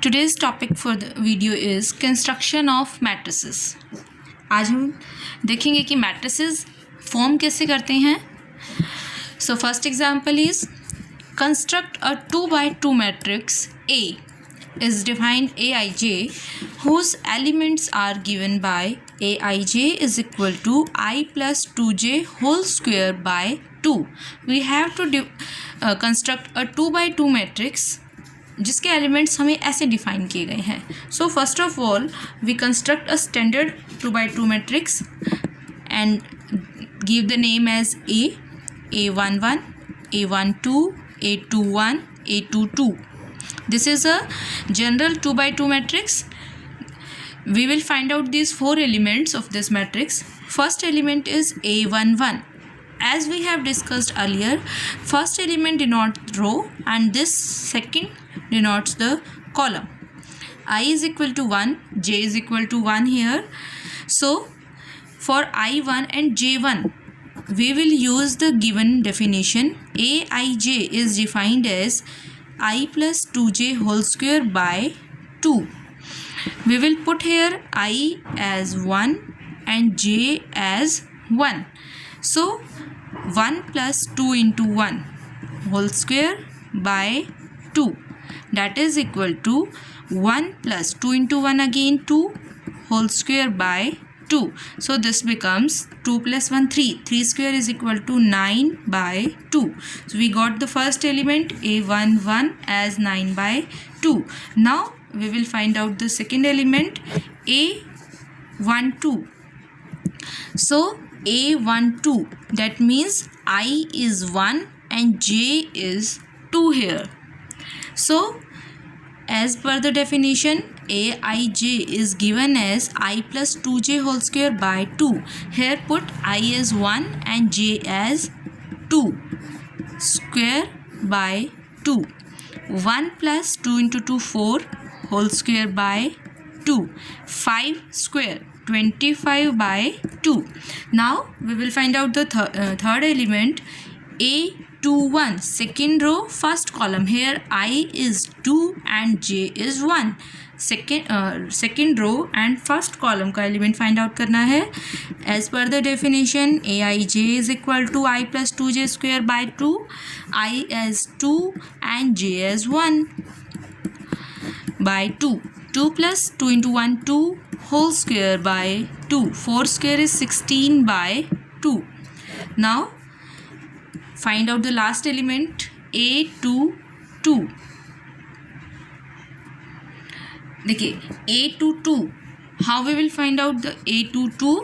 Today's topic for the video is construction of matrices. आज हम देखेंगे कि matrices form कैसे करते हैं. So first example is construct a 2 by 2 matrix A is defined Aij whose elements are given by Aij is equal to I plus 2j whole square by 2. We have to construct a 2 by 2 matrix जिसके elements हमें ऐसे define किए गए हैं. So first of all we construct a standard 2 by 2 matrix and give the name as A11, A12, A21, A22. This is a general 2 by 2 matrix. We will find out these 4 elements of this matrix. First element is A11. As we have discussed earlier, first element denotes row and this second denotes the column. I is equal to 1, j is equal to 1 here. So for I1 and J1 we will use the given definition. Aij is defined as I plus 2j whole square by 2. We will put here I as 1 and j as 1. So 1 plus 2 into 1 whole square by 2, that is equal to 1 plus 2 into 1 again 2 whole square by 2. So this becomes 2 plus 1 3 square is equal to 9 by 2. So we got the first element A11 as 9 by 2. Now we will find out the second element A12. So A12, that means I is 1 and j is 2 here. So as per the definition, Aij is given as I plus 2j whole square by 2. Here put I as 1 and j as 2 square by 2. 1 plus 2 into 2 4 whole square by 2. 5 square 25 by 2. Now we will find out the third element A21, second row first column. Here I is 2 and j is 1. Second row and first column का element find out करना है. As per the definition, Aij is equal to I plus 2j square by 2. I as 2 and j as 1 by 2. 2 plus 2 into 1 2 whole square by 2. 4 square is 16 by 2. Now find out the last element A22. देखिए A22, how we will find out the A22?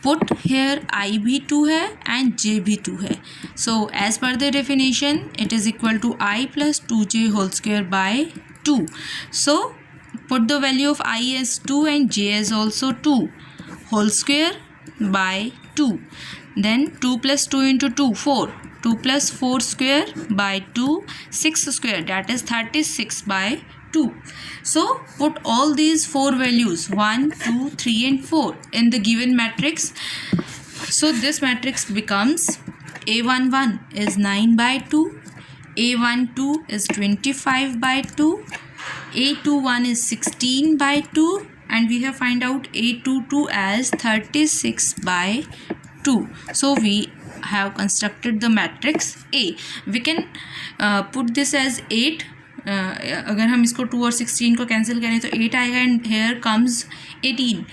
Put here I भी 2 है and j भी 2 है. So as per the definition, it is equal to I plus 2j whole square by 2. So put the value of I as 2 and j as also 2 whole square by 2. Then 2 plus 2 into 2 4. 2 plus 4 square by 2 6 square, that is 36 by 2. So put all these 4 values 1 2 3 and 4 in the given matrix. So this matrix becomes A11 is 9 by 2, A12 is 25 by 2, A21 is 16 by 2, and we have find out A22 as 36 by 2. So we have constructed the matrix A. We can put this as 8. अगर हम इसको 2 और 16 को cancel करें तो 8 आएगा and here comes 18.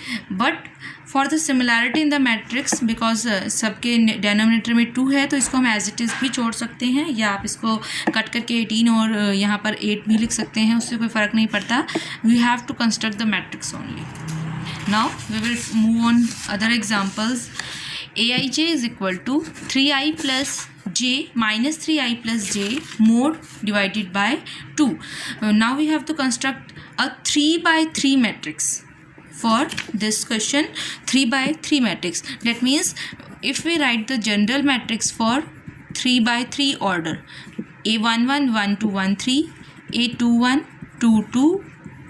But for the similarity in the matrix, because सबके denominator में 2 है तो इसको हम एज इट इज़ भी छोड़ सकते हैं, या आप इसको कट करके 18 और यहाँ पर 8 भी लिख सकते हैं, उससे कोई फ़र्क नहीं पड़ता. We have to construct the matrix only. Now we will move on other examples. Aij is equal to 3i plus j minus 3i plus j mod divided by 2. Now we have to construct a 3 by 3 matrix. For this question, 3 by 3 matrix. That means if we write the general matrix for 3 by 3 order, A11 1 2 1 3, A21 2 2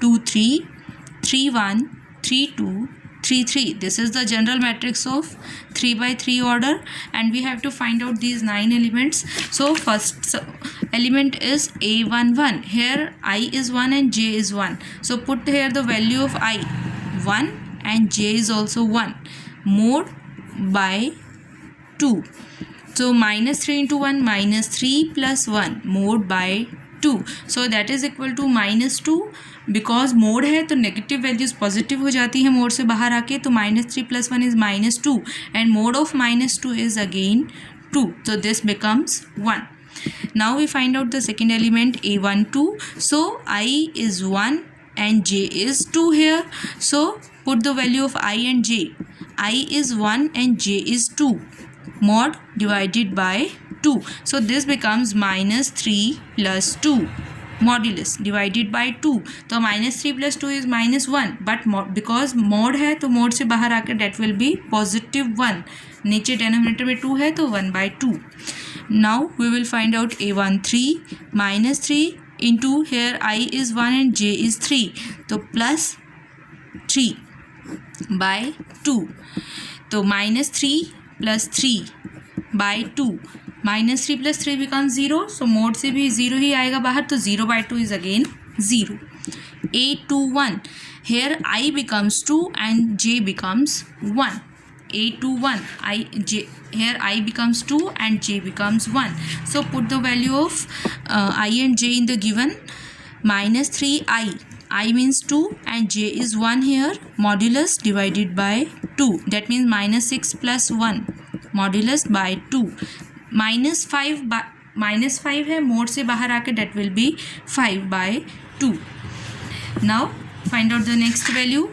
2 3, 3 1 3 2 3 3. This is the general matrix of 3 by 3 order, and we have to find out these 9 elements. So first element is A11. Here I is 1 and j is 1. So put here the value of I 1 and j is also 1. Mod by 2. So minus 3 into 1 minus 3 plus 1 mod by 2. So that is equal to minus 2. Because mode है तो negative values positive हो जाती है mod से बाहर आके, तो minus 3 plus 1 is minus 2 and mode of minus 2 is again 2. So this becomes 1. Now we find out the second element A12. So I is 1 and j is 2 here. So put the value of I and j. I is 1 and j is 2. Mod divided by 2. So this becomes minus 3 plus 2. Modulus divided by 2. तो minus 3 plus 2 is minus 1. But because mod है तो mod से बाहर आकर that will be positive 1. नीचे denominator में 2 है तो 1 by 2. Now we will find out A13 minus 3 into here I is 1 and j is 3. तो plus 3 by 2. तो minus 3 plus 3 by 2. Minus 3 plus 3 becomes 0. So mode से भी 0 ही आएगा बाहर, तो 0 by 2 is again 0. A21. Here I becomes 2 and j becomes 1. A21. Here I becomes 2 and j becomes 1. So put the value of I and j in the given. Minus 3i. I means 2 and j is 1 here. Modulus divided by 2. That means minus 6 plus 1. Modulus by 2. Minus 5 है, mod से बाहर आके that will be 5 by 2. Now find out the next value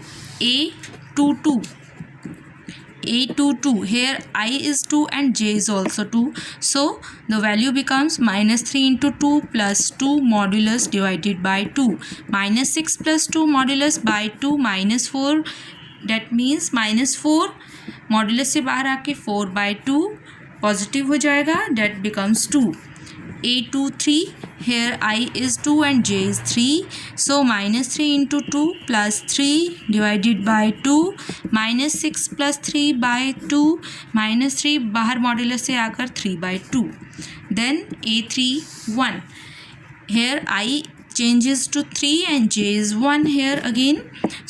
A22. Here I is 2 and j is also 2. So the value becomes minus 3 into 2 plus 2 modulus divided by 2. Minus 6 plus 2 modulus by 2 minus 4. That means minus 4 modulus से बाहर आके 4 by 2 positive हो जाएगा. That becomes 2. A23. Here I is 2 and j is 3. So minus 3 into 2 plus 3 divided by 2. Minus 6 plus 3 by 2. Minus 3 बाहर modulus से आकर 3 by 2. Then A31. Here I changes to 3 and j is 1 here again.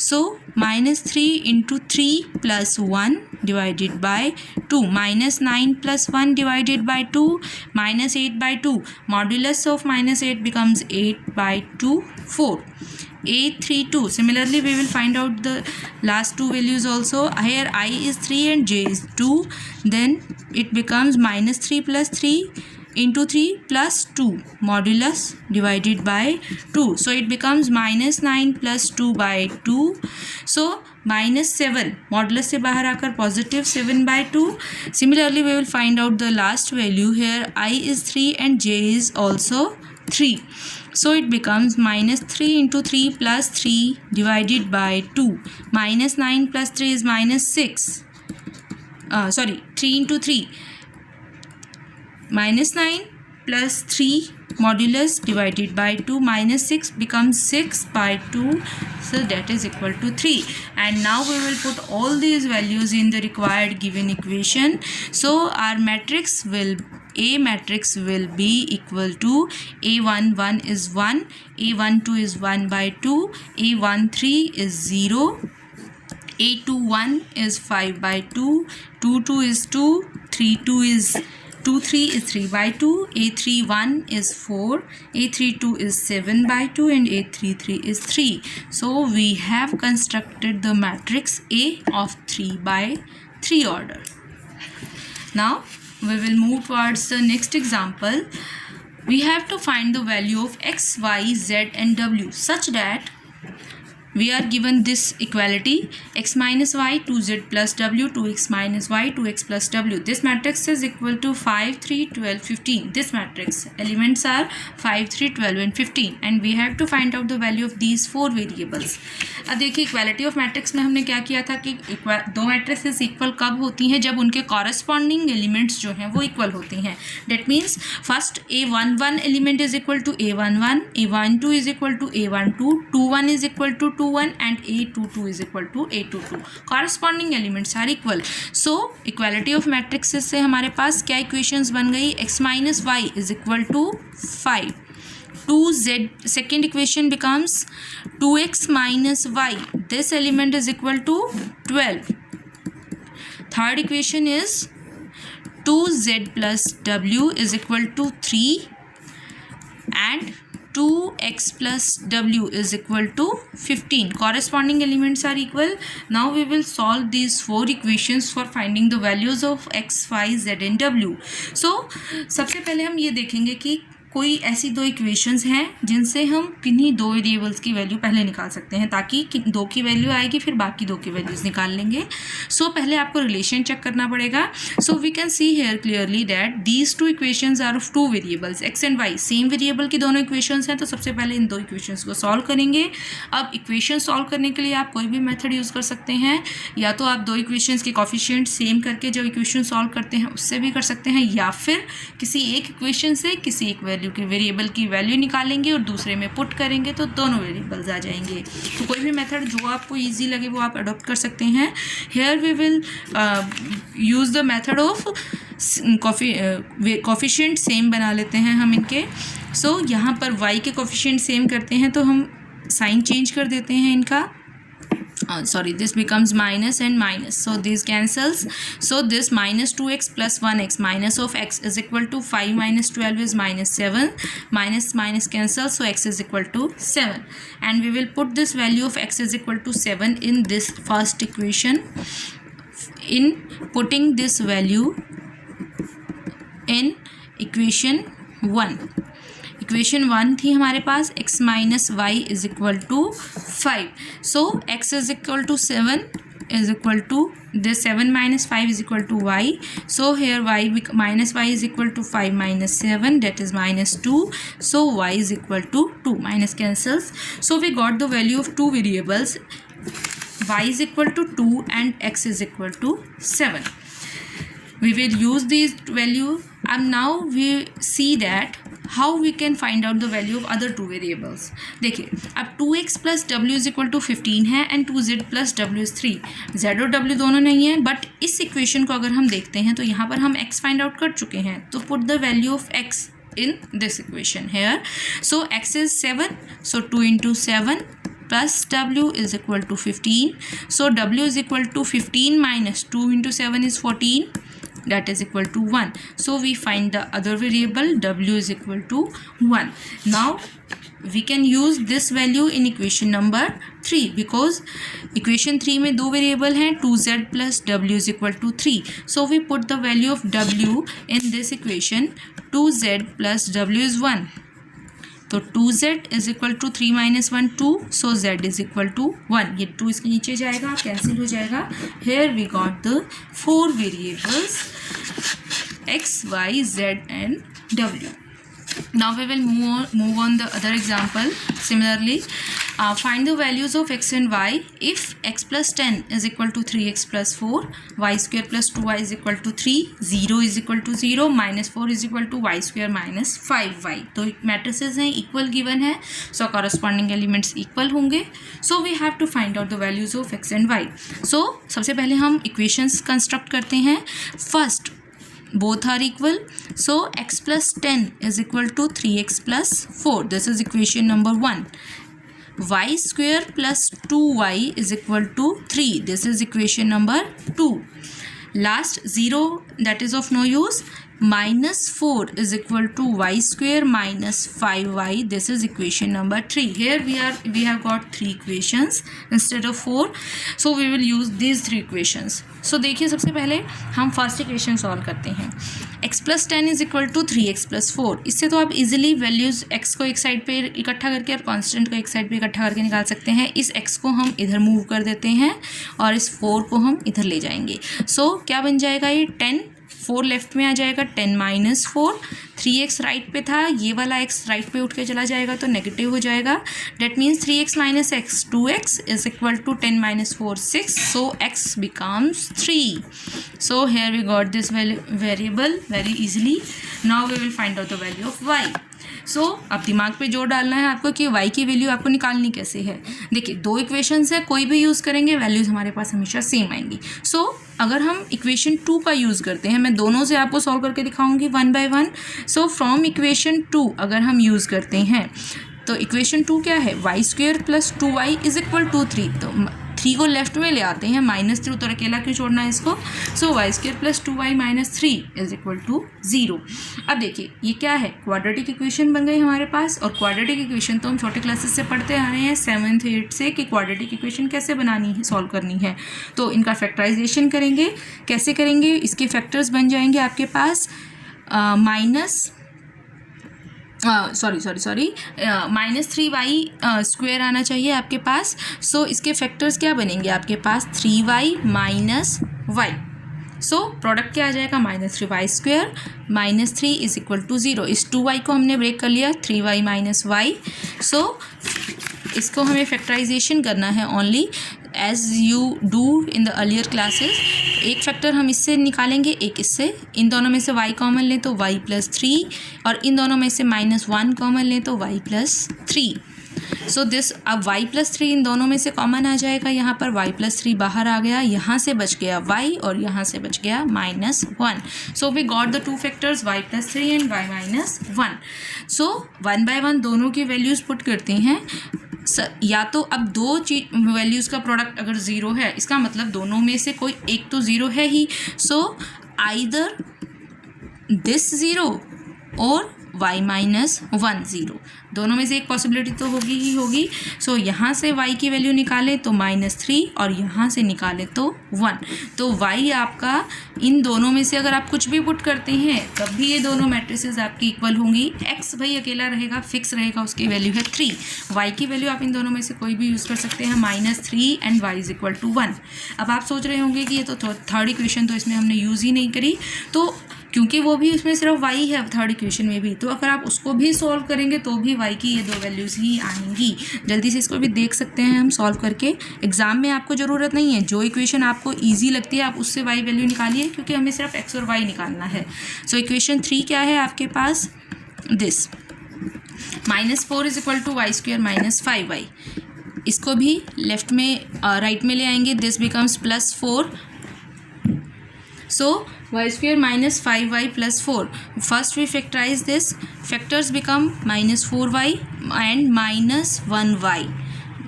So minus 3 into 3 plus 1 divided by 2. Minus 9 plus 1 divided by 2. Minus 8 by 2. Modulus of minus 8 becomes 8 by 2, 4. A32. Similarly, we will find out the last two values also. Here I is 3 and j is 2. Then it becomes minus 3 plus 3 into 3 plus 2 modulus divided by 2. So it becomes minus 9 plus 2 by 2. So minus 7 modulus से बाहर आकर positive 7 by 2. Similarly, we will find out the last value. Here I is 3 and j is also 3. So it becomes minus 3 into 3 plus 3 divided by 2. Minus 9 plus 3 is minus 6. 3 into 3. Minus 9 plus 3 modulus divided by 2 minus 6 becomes 6 by 2. So that is equal to 3. And now we will put all these values in the required given equation. So our matrix will be equal to A11 is 1, A12 is 1 by 2, A13 is 0, A21 is 5 by 2, 22 is 2, 32 is 23 is 3 by 2, A31 is 4, A32 is 7 by 2 and A33 is 3. So we have constructed the matrix A of 3 by 3 order. Now we will move towards the next example. We have to find the value of x, y, z and w such that we are given this equality x minus y 2z plus w 2x minus y 2x plus w. This matrix is equal to 5 3 12 15. This matrix elements are 5 3 12 and 15 and we have to find out the value of these four variables. अब देखिए equality of matrix में हमने क्या किया था कि दो matrixes equal कब होती हैं, जब उनके कॉरस्पॉन्डिंग एलिमेंट्स जो हैं वो इक्वल होती हैं. That means first A11 element is equal to A11, A12 is equal to A12, 21 is equal to A21 and A22 is equal to A22. Corresponding elements are equal. So equality of matrices से हमारे पास क्या equations बन गई? x minus y is equal to 5. 2z, second equation becomes 2x minus y. This element is equal to 12. Third equation is 2z plus w is equal to 3 and 2x plus w is equal to 15. Corresponding elements are equal. Now we will solve these four equations for finding the values of x, y, z and w. So सबसे पहले हम ये देखेंगे कि कोई ऐसी दो equations हैं जिनसे हम किन्हीं दो वेरिएबल्स की वैल्यू पहले निकाल सकते हैं, ताकि दो की वैल्यू आएगी फिर बाकी दो की वैल्यूज़ निकाल लेंगे. सो पहले आपको रिलेशन चेक करना पड़ेगा. So we can see here clearly that these two equations are of two variables x and y. Same variable की दोनों इक्वेशंस हैं, तो सबसे पहले इन दो इक्वेशंस को सॉल्व करेंगे. अब इक्वेशन सॉल्व करने के लिए आप कोई भी मेथड यूज़ कर सकते हैं. या तो आप दो इक्वेशंस के कोफिशिएंट सेम करके जो इक्वेशन सॉल्व करते हैं उससे भी कर सकते हैं, या फिर किसी एक इक्वेशन से किसी एक वैल्यू की वेरिएबल की वैल्यू निकालेंगे और दूसरे में पुट करेंगे तो दोनों वेरिएबल्स आ जाएंगे. तो कोई भी मेथड जो आपको इजी लगे वो आप अडॉप्ट कर सकते हैं. Here we will use the method of coefficient same बना लेते हैं हम इनके. सो यहाँ पर y के कोफिशिएंट सेम करते हैं तो हम साइन चेंज कर देते हैं इनका. Sorry, this becomes minus and minus, so this cancels. So this minus 2x plus 1x minus of x is equal to 5 minus 12 is minus 7. Minus minus cancels, so x is equal to 7. And we will put this value of x is equal to 7 in this first equation. In putting this value in equation 1. Equation 1 थी हमारे पास x minus y is equal to 5. So x is equal to 7 is equal to this 7 minus 5 is equal to y. So here y minus y is equal to 5 minus 7, that is minus 2. So y is equal to 2. Minus cancels. So we got the value of two variables. Y is equal to 2 and x is equal to 7. We will use these value, and now we see that how we can find out the value of other two variables. देखिए अब 2x plus w is equal to 15 है and 2z plus w is 3. z और w दोनों नहीं है, but इस equation को अगर हम देखते हैं तो यहाँ पर हम x फाइंड आउट कर चुके हैं. तो put the value of x in this equation here. So x is 7, so 2 into 7 plus w is equal to 15. So w is equal to 15 minus 2 into 7 is 14. That is equal to 1. So we find the other variable w is equal to 1. Now we can use this value in equation number 3, because equation 3 में दो variable हैं 2z plus w is equal to 3. So we put the value of w in this equation. 2z plus w is 1. तो 2z is equal to 3 minus 1 2. So z is equal to 1. ये 2 इसके नीचे जाएगा, cancel हो जाएगा. Here we got the four variables x, y, z and w. Now we will move on the other example. Similarly, find the values of x and y if x plus 10 is equal to 3x plus 4, y square plus 2y is equal to 3, 0 is equal to 0, minus 4 is equal to y square minus 5y. तो matrices हैं equal given है, so corresponding elements equal होंगे. So we have to find out the values of x and y. So सबसे पहले हम equations construct करते हैं. First, both are equal, so x plus 10 is equal to 3x plus 4. This is equation number 1. Y square plus 2y is equal to 3. This is equation number 2. Last 0, that is of no use. Minus 4 is equal to y square minus 5y. This is equation number 3. Here we have got 3 equations instead of 4. So we will use these 3 equations. So देखिए सबसे पहले हम first equation solve करते हैं. x plus 10 is equal to 3x plus 4. इससे तो आप easily values x को एक साइड पे इकट्ठा करके और कांस्टेंट को एक साइड पे इकट्ठा करके निकाल सकते हैं. इस x को हम इधर मूव कर देते हैं और इस 4 को हम इधर ले जाएंगे. सो क्या बन जाएगा ये 10, 4 लेफ्ट में आ जाएगा, 10 माइनस 4, 3x राइट पे था, ये वाला x राइट पे उठ के चला जाएगा तो नेगेटिव हो जाएगा. That means 3x minus x 2x is equal to 10 minus 4 6. So x becomes 3. So here we got this variable very easily. Now we will find out the value of y. सो अब दिमाग पे जोर डालना है आपको कि y की value आपको निकालनी कैसे है। देखिए 2 इक्वेशंस है, कोई भी यूज़ करेंगे वैल्यूज़ हमारे पास हमेशा सेम आएंगी। सो अगर हम इक्वेशन 2 का यूज़ करते हैं, मैं दोनों से आपको सॉल्व करके दिखाऊंगी 1 बाय 1। सो फ्रॉम इक्वेशन 2 अगर हम यूज़ करते हैं तो इक्वेशन 2 क्या है, y² + 2y = 3। तो 3 को लेफ्ट में ले आते हैं, -3 तो अकेला क्यों छोड़ना है इसको। सो y² + 2y - 3 = 0। अब देखिए ये क्या है, क्वाड्रेटिक इक्वेशन बन गई हमारे पास। और क्वाड्रेटिक इक्वेशन तो हम छोटे क्लासेस से पढ़ते आ रहे हैं 7th 8th से कि क्वाड्रेटिक इक्वेशन कैसे बनानी है, सॉल्व करनी है। तो इनका फैक्टराइजेशन करेंगे, कैसे करेंगे, इसके फैक्टर्स बन जाएंगे आपके पास -3y² आना चाहिए आपके पास। सो इसके फैक्टर्स क्या बनेंगे आपके पास, 3y - y। सो प्रोडक्ट क्या आ जाएगा, -3y² - 3 = 0। इस 2y को हमने ब्रेक कर लिया, 3y - y। सो इसको हमें फैक्टराइजेशन करना है only as you do in the earlier classes. एक फैक्टर हम इससे निकालेंगे, एक इससे। इन दोनों में से y कॉमन लें तो y + 3, और इन दोनों में से -1 कॉमन लें तो y + 3। सो दिस, अब y + 3 इन दोनों में से कॉमन आ जाएगा, यहाँ पर y + 3 बाहर आ गया, यहाँ से बच गया y और यहाँ से बच गया -1। So we got the 2 factors y + 3 and y - 1। सो 1 बाय 1 दोनों की वैल्यूज़ पुट करते हैं। या तो अब 2 वैल्यूज़ का प्रोडक्ट अगर 0 है, इसका मतलब दोनों में से कोई एक तो 0 है ही। सो आइदर दिस 0 और y - 1 0, दोनों में से एक पॉसिबिलिटी तो होगी ही होगी। सो यहाँ से y की वैल्यू निकाले तो -3 और यहाँ से निकाले तो 1। तो y आपका इन दोनों में से अगर आप कुछ भी पुट करते हैं तब भी ये दोनों मैट्रिसेस आपकी इक्वल होंगी। x भाई अकेला रहेगा, फिक्स रहेगा, उसकी वैल्यू है 3। y की वैल्यू आप इन दोनों में से कोई भी यूज़ कर सकते हैं, -3 एंड y = 1। अब आप सोच रहे होंगे कि ये तो थर्ड इक्वेशन तो इसमें हमने यूज़ ही नहीं करी, तो क्योंकि वो भी उसमें सिर्फ y है थर्ड इक्वेशन में भी, तो अगर आप उसको भी सॉल्व करेंगे तो भी y की ये 2 वैल्यूज़ ही आएंगी। जल्दी से इसको भी देख सकते हैं हम सॉल्व करके। एग्जाम में आपको ज़रूरत नहीं है, जो इक्वेशन आपको ईजी लगती है आप उससे y वैल्यू निकालिए, क्योंकि हमें सिर्फ x और y निकालना है। सो इक्वेशन 3 क्या है आपके पास, दिस -4 = y² - 5y। इसको भी लेफ्ट में राइट में ले आएंगे, this becomes +4। So y² - 5y + 4. First we factorize this. Factors become -4y and -1y.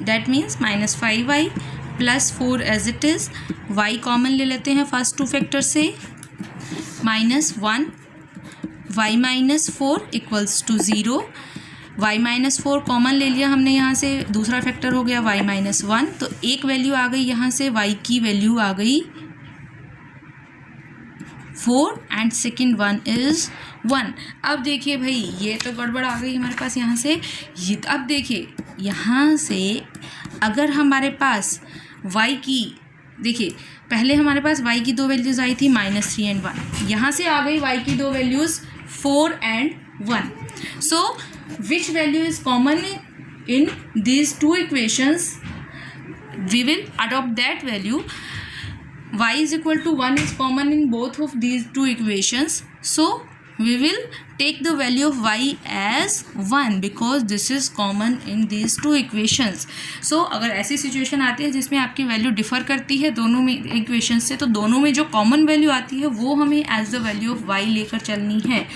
That means -5y + 4 as it is. y common ले लेते हैं फर्स्ट 2 फैक्टर से, -1 y - 4 = 0। y - 4 कॉमन ले लिया हमने, यहाँ से दूसरा फैक्टर हो गया y - 1। तो एक वैल्यू आ गई यहाँ से, y की वैल्यू आ गई 4 एंड सेकेंड वन इज़ 1। अब देखिए भाई ये तो गड़बड़ आ गई हमारे पास यहाँ से। ये अब देखिए यहाँ से अगर हमारे पास y की, देखिए पहले हमारे पास y की 2 वैल्यूज़ आई थी -3 एंड 1, यहाँ से आ गई y की 2 values 4 and 1। So which value is common in these 2 equations, we will adopt that value. y = 1 is common in both of these 2 equations, so we will take the value of y as 1 because this is common in these 2 equations. So अगर ऐसी situation आती है जिसमें आपकी value differ करती है दोनों में इक्वेशंस से, तो दोनों में जो कॉमन वैल्यू आती है वो हमें as the value of y लेकर चलनी है,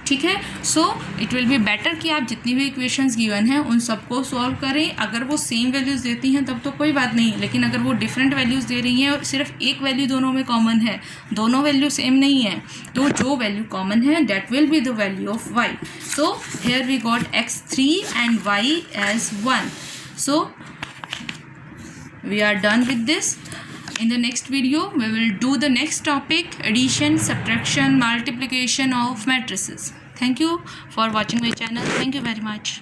ठीक है। So it will be better कि आप जितनी भी इक्वेशंस गिवन हैं उन सबको सॉल्व करें। अगर वो सेम वैल्यूज़ देती हैं तब तो कोई बात नहीं, लेकिन अगर वो डिफरेंट वैल्यूज़ दे रही हैं और सिर्फ एक वैल्यू दोनों में कॉमन है, दोनों वैल्यू सेम नहीं है, तो जो वैल्यू कॉमन है that will be the value of y. So here we got x3 and y as 1. So we are done with this. In the next video we will do the next topic, addition, subtraction, multiplication of matrices. Thank you for watching my channel. Thank you very much.